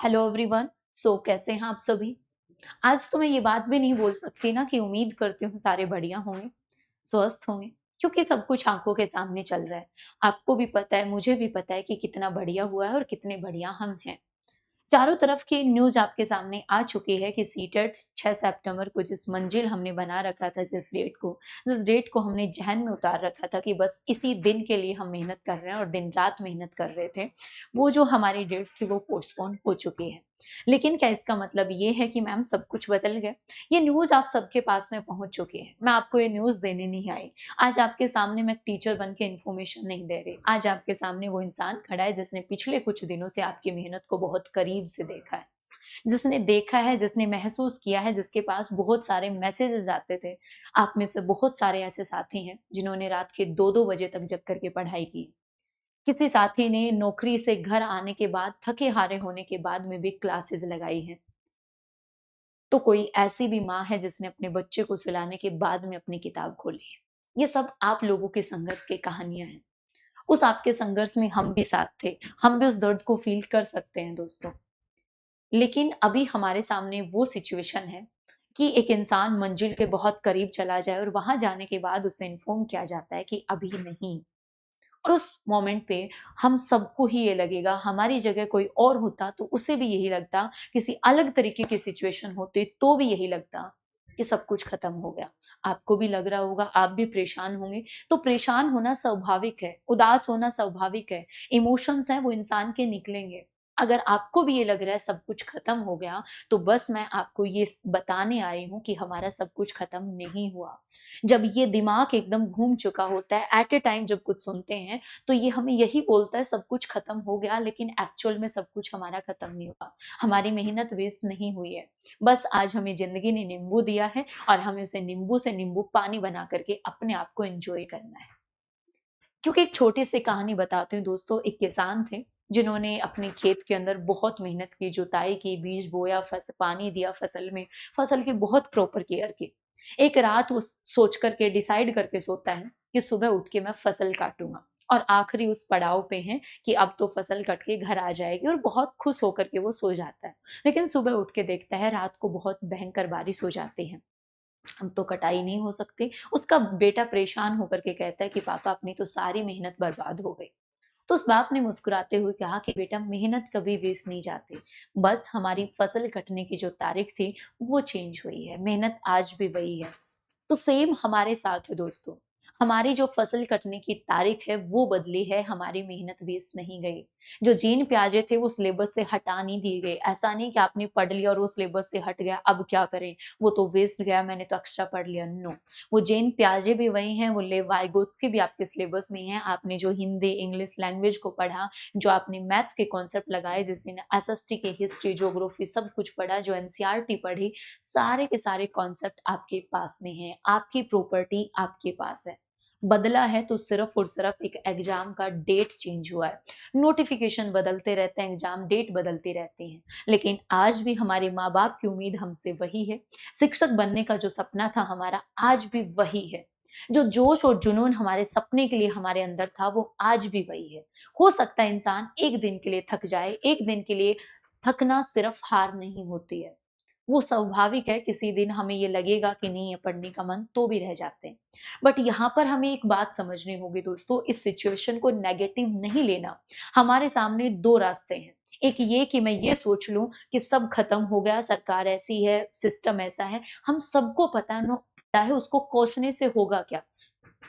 Hello everyone. कैसे हैं आप सभी? आज तो मैं ये बात भी नहीं बोल सकती ना कि उम्मीद करती हूँ सारे बढ़िया होंगे, स्वस्थ होंगे, क्योंकि सब कुछ आंखों के सामने चल रहा है। आपको भी पता है, मुझे भी पता है कि कितना बढ़िया हुआ है और कितने बढ़िया हम हैं। चारों तरफ की न्यूज़ आपके सामने आ चुकी है कि सीटेट 6 सितंबर को जिस मंजिल हमने बना रखा था, जिस डेट को हमने ज़हन में उतार रखा था कि बस इसी दिन के लिए हम मेहनत कर रहे हैं और दिन-रात मेहनत कर रहे थे, वो जो हमारी डेट थी वो पोस्टपोन हो चुकी है। लेकिन क्या इसका मतलब ये है कि मैम सब कुछ बदल गया? ये न्यूज़ आप सबके पास में पहुँच चुकी है। मैं आपको ये न्यूज़ देने नहीं आई। आज आपके सामने मैं टीचर बन के इन्फॉर्मेशन नहीं दे रही। आज आपके सामने वो इंसान खड़ा है जिसने पिछले कुछ दिनों से आपकी मेहनत को बहुत करीब से देखा है। जिसने देखा है, जिसने महसूस किया है, जिसके पास बहुत सारे मैसेजेस आते थे। आप में से बहुत सारे ऐसे साथी हैं जिन्होंने रात के 2-2 बजे तक जग कर के पढ़ाई की। किसी साथी ने नौकरी से घर आने के बाद थके-हारे होने के बाद में भी क्लासेस लगाई हैं। तो कोई ऐसी भी माँ है जिसने अपने बच्चे को सुलाने के बाद में अपनी किताब खोली है। ये सब आप लोगों के संघर्ष की कहानियाँ हैं। उस आपके संघर्ष में हम भी साथ थे। हम भी उस दर्द को फ़ील कर सकते हैं दोस्तों। लेकिन अभी हमारे सामने वो सिचुएशन है कि एक इंसान मंजिल के बहुत करीब चला जाए और वहाँ जाने के बाद उसे इन्फॉर्म किया जाता है कि अभी नहीं। और उस मोमेंट पे हम सबको ही ये लगेगा, हमारी जगह कोई और होता तो उसे भी यही लगता, किसी अलग तरीके की सिचुएशन होती तो भी यही लगता कि सब कुछ खत्म हो गया। आपको भी लग रहा होगा, आप भी परेशान होंगे। तो परेशान होना स्वाभाविक है, उदास होना स्वाभाविक है, इमोशंस हैं वो इंसान के निकलेंगे। अगर आपको भी ये लग रहा है सब कुछ खत्म हो गया, तो बस मैं आपको ये बताने आई हूँ कि हमारा सब कुछ खत्म नहीं हुआ। जब ये दिमाग एकदम घूम चुका होता है, एट अ टाइम जब कुछ सुनते हैं, तो ये हमें यही बोलता है सब कुछ खत्म हो गया, लेकिन एक्चुअल में सब कुछ हमारा खत्म नहीं हुआ। हमारी मेहनत वेस्ट नहीं हुई है। बस आज हमें ज़िंदगी ने नींबू दिया है और हमें उसे नींबू से नींबू पानी बना करके अपने आप को एन्जॉय करना है। क्योंकि एक छोटी-सी कहानी बताती हूँ दोस्तों, एक किसान थे, जिन्होंने अपने खेत के अंदर बहुत मेहनत की, जुताई की, बीज बोया, पानी दिया फसल में, फसल की बहुत प्रॉपर केयर की। एक रात वो सोच कर के डिसाइड करके सोता है कि सुबह उठ के मैं फसल काटूँगा और आखिरी उस पड़ाव पे हैं कि अब तो फसल कट के घर आ जाएगी और बहुत खुश होकर के वो सो जाता है। लेकिन सुबह उठ के देखता है रात को बहुत भयंकर बारिश हो जाती है। अब तो कटाई नहीं हो सकती। उसका बेटा परेशान होकर के कहता है कि पापा अपनी तो सारी मेहनत बर्बाद हो गई। तो उस बाप ने मुस्कुराते हुए कहा कि बेटा मेहनत कभी वेस्ट नहीं जाती। बस हमारी फसल कटने की जो तारीख थी वो चेंज हुई है। मेहनत आज भी वही है। तो सेम हमारे साथ है दोस्तों। हमारी जो फसल कटने की तारीख है वो बदली है, हमारी मेहनत वेस्ट नहीं गई। जो जीन प्याजे थे वो सिलेबस से हटा नहीं दिए गए। ऐसा नहीं कि आपने पढ़ लिया और वो सिलेबस से हट गया, अब क्या करें? वो तो वेस्ट गया, मैंने तो एक्स्ट्रा पढ़ लिया। नो, वो जीन प्याजे भी वही हैं, वो लेव वाइगोत्स्की भी आपके सिलेबस में हैं। आपने जो हिंदी, इंग्लिश लैंग्वेज को पढ़ा, जो आपने मैथ्स के कॉन्सेप्ट लगाए, जैसे न एसएसटी के हिस्ट्री, ज्योग्राफी सब कुछ पढ़ा, जो एनसीईआरटी पढ़ी, सारे के सारे कॉन्सेप्ट आपके पास में हैं, आपकी प्रॉपर्टी आपके पास है। बदला है तो सिर्फ़ और सिर्फ़ एक एग्ज़ाम का डेट चेंज हुआ है। नोटिफ़िकेशन बदलते रहते हैं, एग्ज़ाम डेट बदलती रहती है। लेकिन आज भी हमारे माँ-बाप की उम्मीद हमसे वही है। शिक्षक बनने का जो सपना था हमारा, आज भी वही है। जो जोश और जुनून हमारे सपने के लिए हमारे अंदर था, वो आज भी वही है। हो सकता है इंसान एक दिन के लिए थक जाए, एक दिन के लिए थकना सिर्फ़ हार नहीं होती है। वो स्वाभाविक है, किसी दिन हमें ये लगेगा कि नहीं है पढ़ने का मन, तो भी रह जाते हैं। बट यहाँ पर हमें एक बात समझनी होगी दोस्तों, इस सिचुएशन को नेगेटिव नहीं लेना। हमारे सामने 2 रास्ते हैं। एक ये कि मैं ये सोच लूँ कि सब खत्म हो गया, सरकार ऐसी है, सिस्टम ऐसा है। हम सबको पता है उसको कोसने से होगा क्या?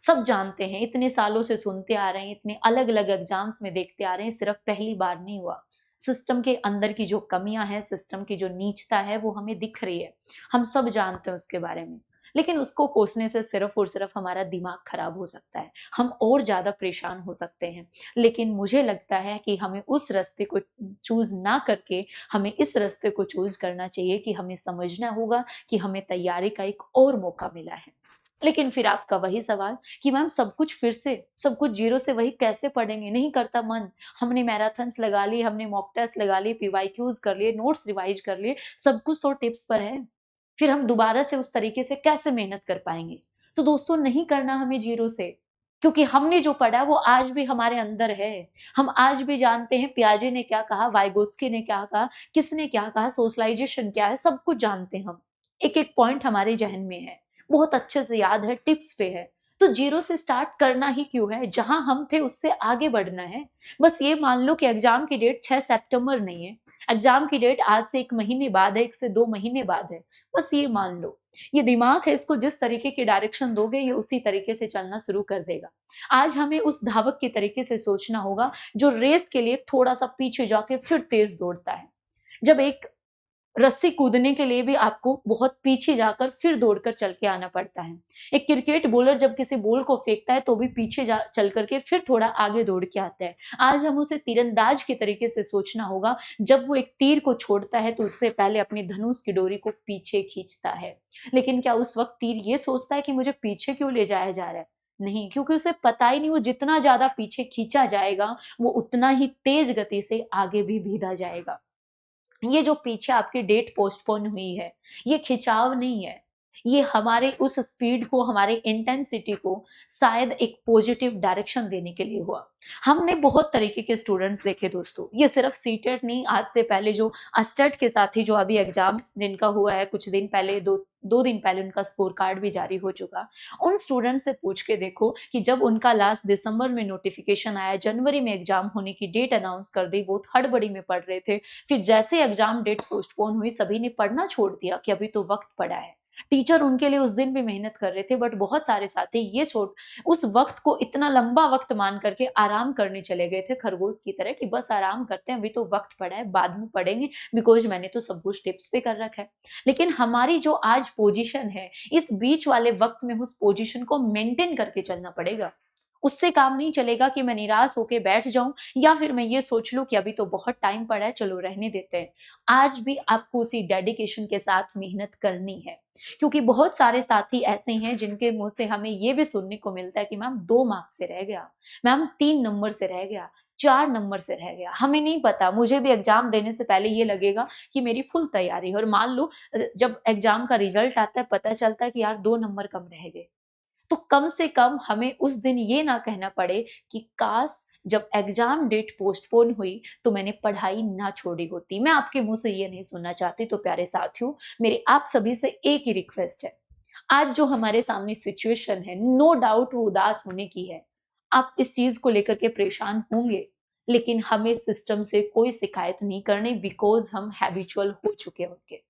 सब जानते हैं, इतने सालों से सुनते आ रहे हैं, इतने अलग-अलग एग्ज़ाम्स में देखते आ रहे हैं, सिर्फ़ पहली बार नहीं हुआ। सिस्टम के अंदर की जो कमियाँ हैं, सिस्टम की जो नीचता है, वो हमें दिख रही है। हम सब जानते हैं उसके बारे में। लेकिन उसको कोसने से सिर्फ़ और सिर्फ़ हमारा दिमाग खराब हो सकता है। हम और ज़्यादा परेशान हो सकते हैं। लेकिन मुझे लगता है कि हमें उस रास्ते को चूज़ ना करके, हमें इस रास्ते को चूज़ करना चाहिए कि हमें समझना होगा कि हमें तैयारी का एक और मौका मिला है। लेकिन फिर आपका वही सवाल कि मैम सब कुछ फिर से, सब कुछ ज़ीरो से वही कैसे पढ़ेंगे? नहीं करता मन। हमने मैराथन्स लगा ली, हमने मॉक टेस्ट लगा लिए, पीवाईक्यूज़ कर लिए, नोट्स रिवाइज़ कर लिए, सब कुछ तो टिप्स पर है। फिर हम दोबारा से उस तरीके से कैसे मेहनत कर पाएँगे? तो दोस्तों नहीं करना हमें ज़ीरो से। क्योंकि हमने जो पढ़ा वो आज भी हमारे अंदर है। हम आज भी जानते हैं पियाजे ने क्या कहा, वाइगोत्स्की ने क्या कहा, किसने क्या कहा, सोशलाइज़ेशन क्या है, सब कुछ जानते हैं हम। एक-एक पॉइंट हमारे ज़हन में है, बहुत अच्छे से याद है, टिप्स पे है। तो ज़ीरो से स्टार्ट करना ही क्यों है? जहाँ हम थे उससे आगे बढ़ना है। बस ये मान लो कि एग्ज़ाम की डेट 6 सितंबर नहीं है, एग्ज़ाम की डेट आज से 1 महीने बाद है, 1 से 2 महीने बाद है। बस ये मान लो। ये दिमाग है, इसको जिस तरीके की डायरेक्शन दोगे ये उसी तरीके से चलना शुरू कर देगा। आज हमें उस धावक के तरीके से सोचना होगा जो रेस के लिए थोड़ा-सा पीछे जाके फिर तेज़ दौड़ता है। जब एक रस्सी कूदने के लिए भी आपको बहुत पीछे जाकर फिर दौड़कर चल के आना पड़ता है। एक क्रिकेट बॉलर जब किसी बॉल को फेंकता है तो भी पीछे जा चल कर के फिर थोड़ा आगे दौड़ के आता है। आज हम उसे तीरंदाज के तरीके से सोचना होगा, जब वो एक तीर को छोड़ता है तो उससे पहले अपनी धनुष की डोरी को पीछे खींचता है। लेकिन क्या उस वक़्त तीर ये सोचता है कि मुझे पीछे क्यों ले जाया जा रहा है? नहीं, क्योंकि उसे पता ही नहीं वो जितना ज़्यादा पीछे खींचा जाएगा, वो उतना ही तेज़ गति से आगे भी भीगा जाएगा। ये जो पीछे आपकी डेट पोस्टपोन हुई है, ये खिंचाव नहीं है। ये हमारे उस स्पीड को, हमारे इंटेंसिटी को शायद एक पॉजिटिव डायरेक्शन देने के लिए हुआ। हमने बहुत तरीके के स्टूडेंट्स देखे दोस्तों, ये सिर्फ सीटेट नहीं, आज से पहले जो अस्टेट के साथ ही जो अभी एग्ज़ाम जिनका हुआ है कुछ दिन पहले, 2 दिन पहले उनका स्कोर कार्ड भी जारी हो चुका। उन स्टूडेंट से पूछ के देखो कि जब उनका लास्ट दिसंबर में नोटिफ़िकेशन आया, जनवरी में एग्ज़ाम होने की डेट अनाउंस कर दी, बहुत हड़बड़ी में पढ़ रहे थे। फिर जैसे एग्ज़ाम डेट पोस्टपोन हुई, सभी ने पढ़ना छोड़ दिया कि अभी तो वक़्त पड़ा है। टीचर उनके लिए उस दिन भी मेहनत कर रहे थे, बट बहुत सारे साथी ये छोड़ उस वक़्त को इतना लंबा वक़्त मान करके आराम करने चले गए थे खरगोश की तरह कि बस आराम करते हैं, अभी तो वक़्त पड़ा है, बाद में पढ़ेंगे, बिकॉज़ मैंने तो सब कुछ टिप्स पे कर रखा है। लेकिन हमारी जो आज पोज़ीशन है, इस बीच वाले वक़्त में उस पोज़ीशन को मेंटेन करके चलना पड़ेगा। उससे काम नहीं चलेगा कि मैं निराश होके बैठ जाऊँ या फिर मैं ये सोच लूँ कि अभी तो बहुत टाइम पड़ा है, चलो रहने देते हैं। आज भी आपको उसी डेडिकेशन के साथ मेहनत करनी है, क्योंकि बहुत सारे साथी ऐसे हैं जिनके मुँह से हमें ये भी सुनने को मिलता है कि मैम 2 मार्क्स से रह गया, मैम 3 नंबर से रह गया, 4 नंबर से रह गया। हमें नहीं पता, मुझे भी एग्ज़ाम देने से पहले ये लगेगा कि मेरी फुल तैयारी है और मान लो जब एग्ज़ाम का रिज़ल्ट आता है, पता चलता है कि यार 2 नंबर कम रह गए। तो कम से कम हमें उस दिन ये ना कहना पड़े कि काश जब एग्जाम डेट पोस्टपोन हुई तो मैंने पढ़ाई ना छोड़ी होती। मैं आपके मुंह से ये नहीं सुनना चाहती। तो प्यारे साथियों, मेरे आप सभी से एक ही रिक्वेस्ट है, आज जो हमारे सामने सिचुएशन है, नो डाउट वो उदास होने की है। आप इस चीज को लेकर के परेशान होंगे, लेकिन हमें सिस्टम से कोई शिकायत नहीं करनी, बिकॉज हम हैबिचुअल हो चुके हैं उनके।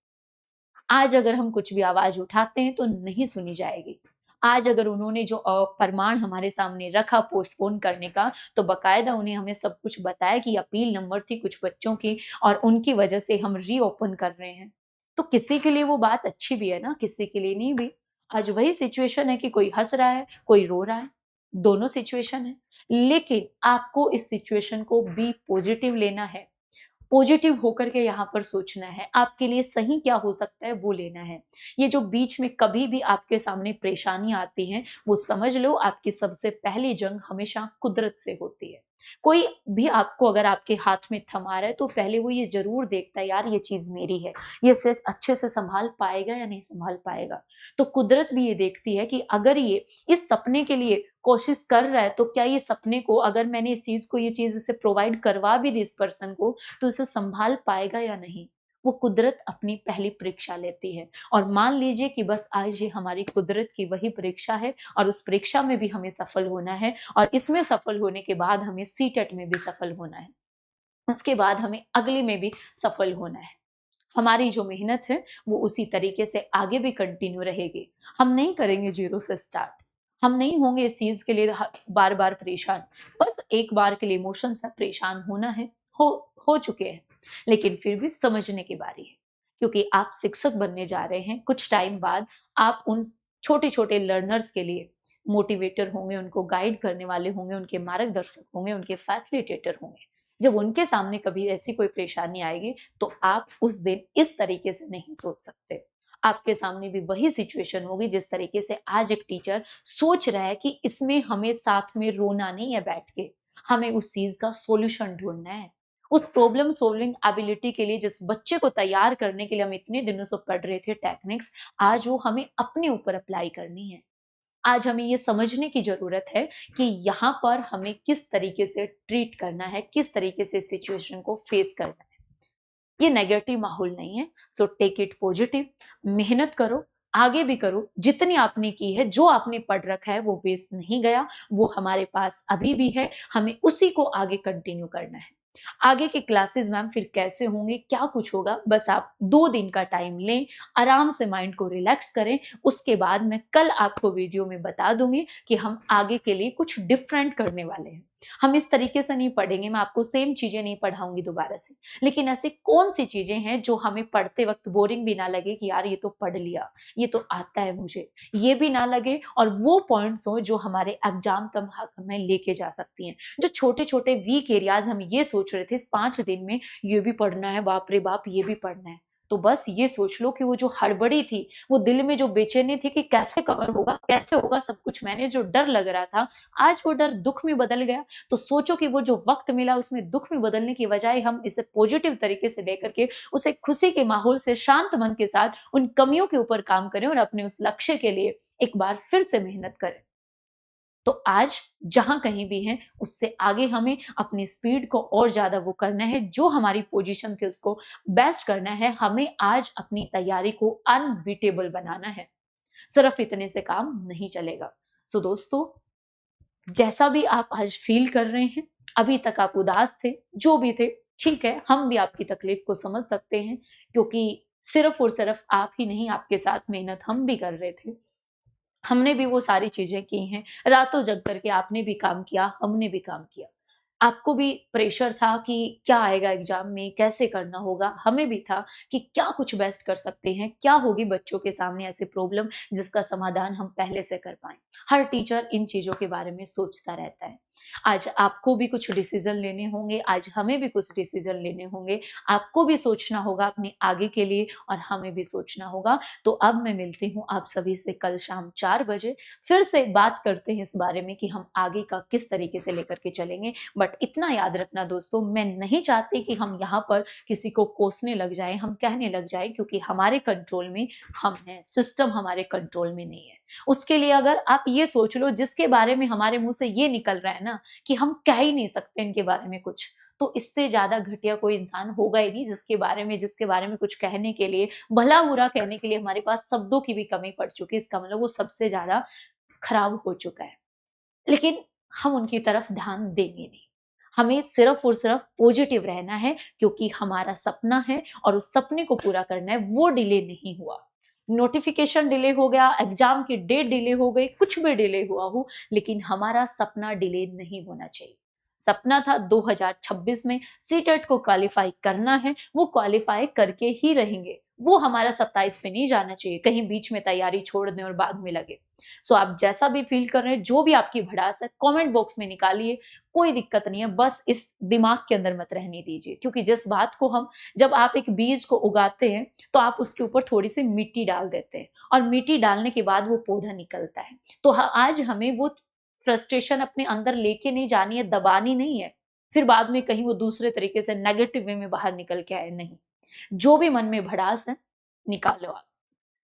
आज अगर हम कुछ भी आवाज़ उठाते हैं तो नहीं सुनी जाएगी। आज अगर उन्होंने जो प्रमाण हमारे सामने रखा पोस्टपोन करने का, तो बाकायदा उन्हें हमें सब कुछ बताया कि अपील नंबर थी कुछ बच्चों की और उनकी वजह से हम रीओपन कर रहे हैं। तो किसी के लिए वो बात अच्छी भी है ना, किसी के लिए नहीं भी। आज वही सिचुएशन है कि कोई हँस रहा है, कोई रो रहा है, दोनों सिचुएशन है। लेकिन आपको इस सिचुएशन को बी पॉजिटिव लेना है। पॉजिटिव होकर के यहाँ पर सोचना है, आपके लिए सही क्या हो सकता है वो लेना है। ये जो बीच में कभी भी आपके सामने परेशानी आती हैं, वो समझ लो आपकी सबसे पहली जंग हमेशा कुदरत से होती है। कोई भी आपको अगर आपके हाथ में थमा रहा है तो पहले वो ये ज़रूर देखता है, यार ये चीज़ मेरी है, ये इसे अच्छे से सँभाल पाएगा या नहीं सँभाल पाएगा। तो कुदरत भी ये देखती है कि अगर ये इस सपने के लिए कोशिश कर रहा है, तो क्या ये सपने को, अगर मैंने इस चीज़ को, ये चीज़ इसे प्रोवाइड करवा भी दी इस पर्सन को, तो इसे सँभाल पाएगा या नहीं? वो कुदरत अपनी पहली परीक्षा लेती है और मान लीजिए कि बस आज ये हमारी कुदरत की वही परीक्षा है और उस परीक्षा में भी हमें सफल होना है और इसमें सफल होने के बाद हमें सीटेट में भी सफल होना है। उसके बाद हमें अगली में भी सफल होना है। हमारी जो मेहनत है वो उसी तरीके से आगे भी कंटिन्यू रहेगी। हम नहीं करेंगे ज़ीरो से स्टार्ट। हम नहीं होंगे इस चीज़ के लिए बार-बार परेशान। बस एक बार के लिए इमोशन से परेशान होना है, हो चुके हैं। लेकिन फिर भी समझने की बारी है। क्योंकि आप शिक्षक बनने जा रहे हैं, कुछ टाइम बाद आप उन छोटे-छोटे लर्नर्स के लिए मोटिवेटर होंगे, उनको गाइड करने वाले होंगे, उनके मार्गदर्शक होंगे, उनके फैसिलिटेटर होंगे। जब उनके सामने कभी ऐसी कोई परेशानी आएगी, तो आप उस दिन इस तरीके से नहीं सोच सकते। आपके सामने भी वही सिचुएशन होगी जिस तरीके से आज एक टीचर सोच रहा है कि इसमें हमें साथ में रोना नहीं है बैठ के, हमें उस चीज़ का सॉल्यूशन ढूँढना है। उस प्रॉब्लम सॉल्विंग एबिलिटी के लिए जिस बच्चे को तैयार करने के लिए हम इतने दिनों से पढ़ रहे थे टेक्निक्स, आज वो हमें अपने ऊपर अप्लाई करनी है। आज हमें ये समझने की ज़रूरत है कि यहाँ पर हमें किस तरीके से ट्रीट करना है, किस तरीके से सिचुएशन को फेस करना है। ये नेगेटिव माहौल नहीं है, सो टेक इट पॉजिटिव, मेहनत करो, आगे भी करो, जितनी आपने की है, जो आपने पढ़ रखा है वो वेस्ट नहीं गया, वो हमारे पास अभी भी है, हमें उसी को आगे कंटिन्यू करना है। आगे के क्लासेस मैम फिर कैसे होंगे, क्या कुछ होगा, बस आप 2 दिन का टाइम लें, आराम से माइंड को रिलैक्स करें, उसके बाद मैं कल आपको वीडियो में बता दूँगी कि हम आगे के लिए कुछ डिफरेंट करने वाले हैं। हम इस तरीके से नहीं पढ़ेंगे, मैं आपको सेम चीज़ें नहीं पढ़ाऊँगी दोबारा से, लेकिन ऐसी कौन-सी चीज़ें हैं जो हमें पढ़ते वक़्त बोरिंग भी ना लगे कि यार ये तो पढ़ लिया, ये तो आता है मुझे, ये भी ना लगे और वो पॉइंट्स हों जो हमारे एग्ज़ाम तक हमें लेके जा सकती हैं। जो छोटे-छोटे वीक एरियाज़ हम ये सोच रहे थे इस 5 दिन में ये भी पढ़ना है, बाप रे बाप! ये भी पढ़ना है। तो बस ये सोच लो कि वो जो हड़बड़ी थी, वो दिल में जो बेचैनी थी कि कैसे कवर होगा, कैसे होगा सब कुछ, मैंने जो डर लग रहा था, आज वो डर दुःख में बदल गया। तो सोचो कि वो जो वक़्त मिला उसमें दुःख में बदलने की बजाय हम इसे पॉजिटिव तरीके से लेकर के उसे खुशी के माहौल से शांत मन के साथ उन कमियों के ऊपर काम करें और अपने उस लक्ष्य के लिए एक बार फिर से मेहनत करें। तो आज जहाँ कहीं भी हैं, उससे आगे हमें अपनी स्पीड को और ज़्यादा वो करना है, जो हमारी पोज़ीशन थी उसको बेस्ट करना है, हमें आज अपनी तैयारी को अनबीटेबल बनाना है। सिर्फ़ इतने से काम नहीं चलेगा। सो दोस्तों, जैसा भी आप आज फ़ील कर रहे हैं, अभी तक आप उदास थे, जो भी थे, ठीक है, हम भी आपकी तकलीफ़ को समझ सकते हैं क्योंकि सिर्फ़ और सिर्फ़ आप ही नहीं, आपके साथ मेहनत हम भी कर रहे थे। हमने भी वो सारी चीज़ें की हैं, रातों जग करके आपने भी काम किया, हमने भी काम किया। आपको भी प्रेशर था कि क्या आएगा एग्ज़ाम में, कैसे करना होगा, हमें भी था कि क्या कुछ बेस्ट कर सकते हैं, क्या होगी बच्चों के सामने ऐसी प्रॉब्लम जिसका समाधान हम पहले से कर पाएँ। हर टीचर इन चीज़ों के बारे में सोचता रहता है। आज आपको भी कुछ डिसीज़न लेने होंगे, आज हमें भी कुछ डिसीज़न लेने होंगे, आपको भी सोचना होगा अपने आगे के लिए और हमें भी सोचना होगा। तो अब मैं मिलती हूँ आप सभी से कल शाम 4 बजे, फिर से बात करते हैं इस बारे में कि हम आगे का किस तरीके से लेकर के चलेंगे। बट इतना याद रखना दोस्तों, मैं नहीं चाहती कि हम यहाँ पर किसी को कोसने लग जाएँ, हम कहने लग जाएँ क्योंकि हमारे कंट्रोल में हम हैं, सिस्टम हमारे कंट्रोल में नहीं है। उसके लिए अगर आप ये सोच लो जिसके बारे में हमारे मुँह से ये निकल रहा है ना कि हम कह ही नहीं सकते इनके बारे में कुछ, तो इससे ज़्यादा घटिया कोई इंसान होगा ही नहीं जिसके बारे में कुछ कहने के लिए, भला-बुरा कहने के लिए हमारे पास शब्दों की भी कमी पड़ चुकी है। इसका मतलब वो सबसे ज़्यादा खराब हो चुका है। लेकिन हम उनकी तरफ ध्यान देंगे नहीं। हमें सिर्फ़ और सिर्फ़ पॉज़िटिव रहना है क्योंकि हमारा सपना है और उस सपने को पूरा करना है, वो डिले नहीं हुआ। नोटिफ़िकेशन डिले हो गया, एग्ज़ाम की डेट डिले हो गई, कुछ भी डिले हुआ हो, लेकिन हमारा सपना डिले नहीं होना चाहिए। सपना था 2026 में सीटेट को क्वालीफ़ाई करना है, वो क्वालीफ़ाई करके ही रहेंगे। वो हमारा 27 पे नहीं जाना चाहिए, कहीं बीच में तैयारी छोड़ दें और बाद में लगे। सो आप जैसा भी फ़ील कर रहे हैं, जो भी आपकी भड़ास है, कमेंट बॉक्स में निकालिए, कोई दिक्कत नहीं है, बस इस दिमाग के अंदर मत रहने दीजिए क्योंकि जिस बात को हम जब आप एक बीज को उगाते हैं, तो आप उसके ऊपर थोड़ी-सी मिट्टी डाल देते हैं और मिट्टी डालने के बाद वो पौधा निकलता है। तो आज हमें वो फ्रस्ट्रेशन अपने अंदर लेके नहीं जानी है, दबानी नहीं है, फिर बाद में कहीं वो दूसरे तरीके से नेगेटिव वे में बाहर निकल के आए, नहीं। जो भी मन में भड़ास है, निकालो आप।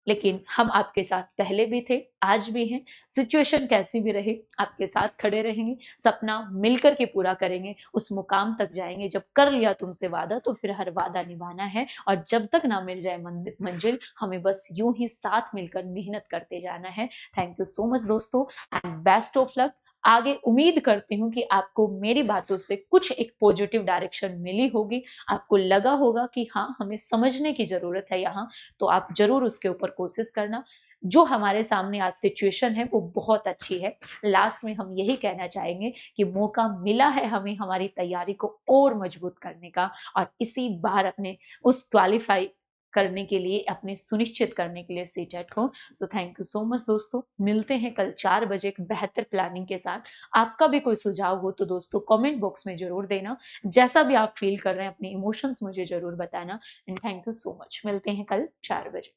लेकिन हम आपके साथ पहले भी थे, आज भी हैं, सिचुएशन कैसी भी रहे, आपके साथ खड़े रहेंगे, सपना मिलकर के पूरा करेंगे, उस मुकाम तक जाएँगे। जब कर लिया तुमसे वादा, तो फिर हर वादा निभाना है और जब तक ना मिल जाए मंजिल, हमें बस यूँ ही साथ मिलकर मेहनत करते जाना है। थैंक यू सो मच दोस्तों एंड बेस्ट ऑफ लक। आगे उम्मीद करती हूँ कि आपको मेरी बातों से कुछ एक पॉजिटिव डायरेक्शन मिली होगी, आपको लगा होगा कि हाँ, हमें समझने की ज़रूरत है यहाँ, तो आप ज़रूर उसके ऊपर कोशिश करना। जो हमारे सामने आज सिचुएशन है वो बहुत अच्छी है। लास्ट में हम यही कहना चाहेंगे कि मौका मिला है हमें हमारी तैयारी को और मजबूत करने का और इसी बार अपने उस क्वालीफाई करने के लिए, अपने सुनिश्चित करने के लिए सीटेट को। So thank you so much दोस्तों। मिलते हैं कल 4 बजे एक बेहतर प्लानिंग के साथ। आपका भी कोई सुझाव हो तो दोस्तों कमेंट बॉक्स में ज़रूर देना। जैसा भी आप फ़ील कर रहे हैं अपने इमोशंस मुझे ज़रूर बताना and thank you so much. मिलते हैं कल 4 बजे।